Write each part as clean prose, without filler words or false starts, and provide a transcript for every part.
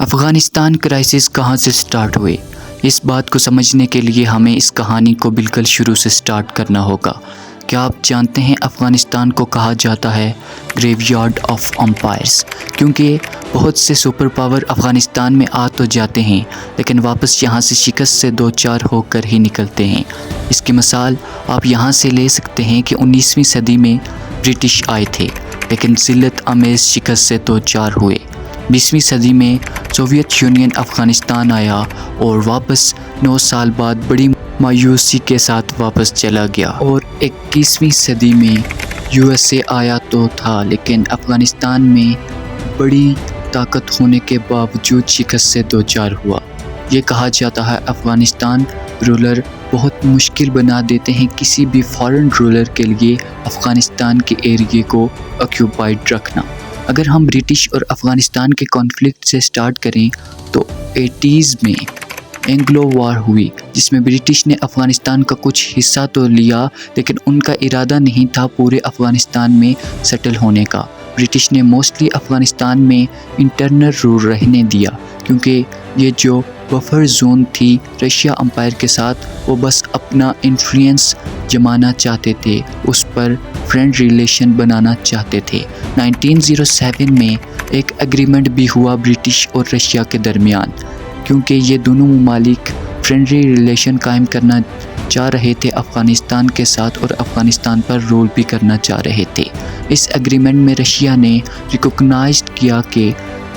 Afghanistan crisis کہاں سے start ہوئے؟ اس بات کو سمجھنے کے لیے ہمیں اس کہانی کو بالکل شروع سے سٹارٹ کرنا ہوگا۔ کیا آپ جانتے ہیں افغانستان کو کہا جاتا ہے گریو یارڈ آف امپائرز، کیونکہ بہت سے سپر پاور افغانستان میں آ تو جاتے ہیں لیکن واپس یہاں سے شکست سے دو چار ہو کر ہی نکلتے ہیں۔ اس کی مثال آپ یہاں سے لے سکتے ہیں کہ 19ویں صدی میں برٹش آئے تھے لیکن ذلت آمیز شکست سے دو چار ہوئے۔ 20ویں صدی میں سوویت یونین افغانستان آیا اور واپس 9 سال بعد بڑی مایوسی کے ساتھ واپس چلا گیا، اور 21ویں صدی میں USA آیا تو تھا لیکن افغانستان میں بڑی طاقت ہونے کے باوجود شکست سے دو چار ہوا۔ یہ کہا جاتا ہے افغانستان رولر بہت مشکل بنا دیتے ہیں کسی بھی فارن رولر کے لیے افغانستان کے ایریے کو آکیوپائیڈ رکھنا۔ اگر ہم برٹش اور افغانستان کے کانفلکٹ سے سٹارٹ کریں تو 80s میں اینگلو وار ہوئی، جس میں برٹش نے افغانستان کا کچھ حصہ تو لیا لیکن ان کا ارادہ نہیں تھا پورے افغانستان میں سیٹل ہونے کا۔ برٹش نے موسٹلی افغانستان میں انٹرنل رول رہنے دیا کیونکہ یہ جو بفر زون تھی رشیا امپائر کے ساتھ، وہ بس اپنا انفلوئنس جمانا چاہتے تھے، اس پر فرینڈ ریلیشن بنانا چاہتے تھے۔ 1907 میں ایک ایگریمنٹ بھی ہوا برٹش اور رشیا کے درمیان، کیونکہ یہ دونوں ممالک فرینڈلی ریلیشن قائم کرنا چاہ رہے تھے افغانستان کے ساتھ اور افغانستان پر رول بھی کرنا چاہ رہے تھے۔ اس ایگریمنٹ میں رشیا نے ریکوگنائز کیا کہ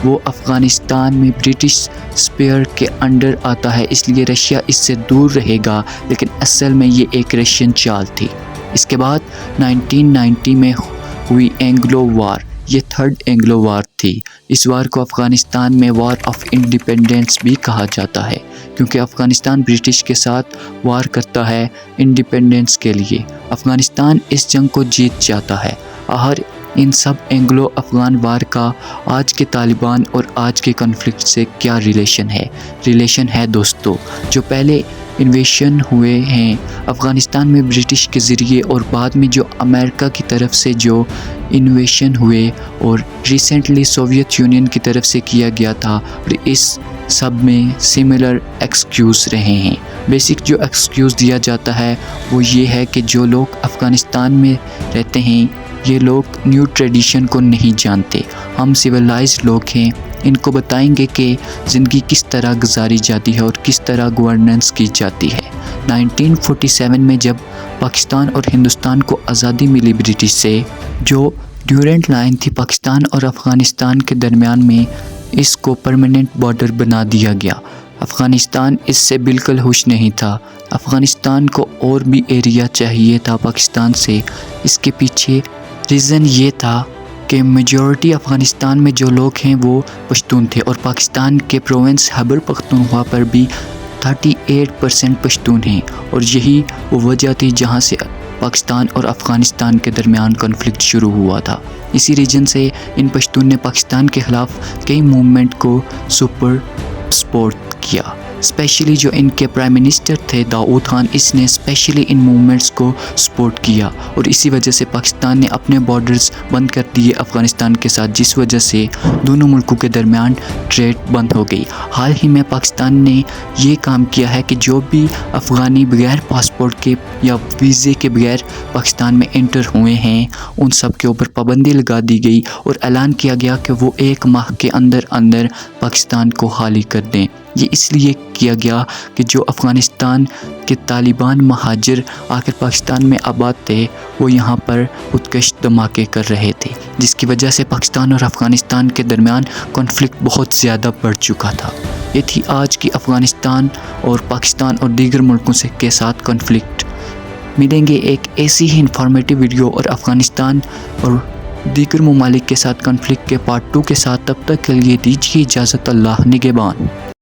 وہ افغانستان میں برٹش اسپیئر کے انڈر آتا ہے، اس لیے رشیا اس سے دور رہے گا، لیکن اصل میں یہ ایک رشین چال تھی۔ اس کے بعد 1990 میں ہوئی اینگلو وار، یہ تھرڈ اینگلو وار تھی۔ اس وار کو افغانستان میں وار آف انڈیپینڈنس بھی کہا جاتا ہے کیونکہ افغانستان برٹش کے ساتھ وار کرتا ہے انڈیپینڈنس کے لیے۔ افغانستان اس جنگ کو جیت جاتا ہے۔ آخر ان سب اینگلو افغان وار کا آج کے طالبان اور آج کے کنفلکٹ سے کیا ریلیشن ہے دوستو؟ جو پہلے انویشن ہوئے ہیں افغانستان میں برٹش کے ذریعے اور بعد میں جو امریکہ کی طرف سے جو انویشن ہوئے اور ریسنٹلی سوویت یونین کی طرف سے کیا گیا تھا، اور اس سب میں سملر ایکسکیوز رہے ہیں۔ بیسک جو ایکسکیوز دیا جاتا ہے وہ یہ ہے کہ جو لوگ افغانستان میں رہتے ہیں یہ لوگ نیو ٹریڈیشن کو نہیں جانتے، ہم سویلائزڈ لوگ ہیں، ان کو بتائیں گے کہ زندگی کس طرح گزاری جاتی ہے اور کس طرح گورننس کی جاتی ہے۔ 1947 میں جب پاکستان اور ہندوستان کو آزادی ملی برٹش سے، جو ڈیورنٹ لائن تھی پاکستان اور افغانستان کے درمیان میں، اس کو پرماننٹ بارڈر بنا دیا گیا۔ افغانستان اس سے بالکل خوش نہیں تھا۔ افغانستان کو اور بھی ایریا چاہیے تھا پاکستان سے۔ اس کے پیچھے ریزن یہ تھا کہ میجورٹی افغانستان میں جو لوگ ہیں وہ پشتون تھے، اور پاکستان کے پروونس خیبر پختونخوا پر بھی 38% پشتون ہیں، اور یہی وہ وجہ تھی جہاں سے پاکستان اور افغانستان کے درمیان کنفلکٹ شروع ہوا تھا۔ اسی ریجن سے ان پشتون نے پاکستان کے خلاف کئی موومنٹ کو سپورٹ کیا، اسپیشلی جو ان کے پرائم منسٹر تھے داؤد خان، اس نے اسپیشلی ان موومنٹس کو سپورٹ کیا، اور اسی وجہ سے پاکستان نے اپنے بارڈرز بند کر دیے افغانستان کے ساتھ، جس وجہ سے دونوں ملکوں کے درمیان ٹریڈ بند ہو گئی۔ حال ہی میں پاکستان نے یہ کام کیا ہے کہ جو بھی افغانی بغیر پاسپورٹ کے یا ویزے کے بغیر پاکستان میں انٹر ہوئے ہیں ان سب کے اوپر پابندی لگا دی گئی، اور اعلان کیا گیا کہ وہ 1 ماہ کے اندر پاکستان کو خالی کر دیں۔ یہ اس لیے کیا گیا کہ جو افغانستان کے طالبان مہاجر آ کر پاکستان میں آباد تھے وہ یہاں پر خودکش دھماکے کر رہے تھے، جس کی وجہ سے پاکستان اور افغانستان کے درمیان کنفلکٹ بہت زیادہ بڑھ چکا تھا۔ یہ تھی آج کی افغانستان اور پاکستان اور دیگر ملکوں کے ساتھ کنفلکٹ۔ ملیں گے ایک ایسی ہی انفارمیٹیو ویڈیو اور افغانستان اور دیگر ممالک کے ساتھ کنفلکٹ کے پارٹ 2 کے ساتھ، تب تک کے لیے دیجیے اجازت، اللہ نگہبان۔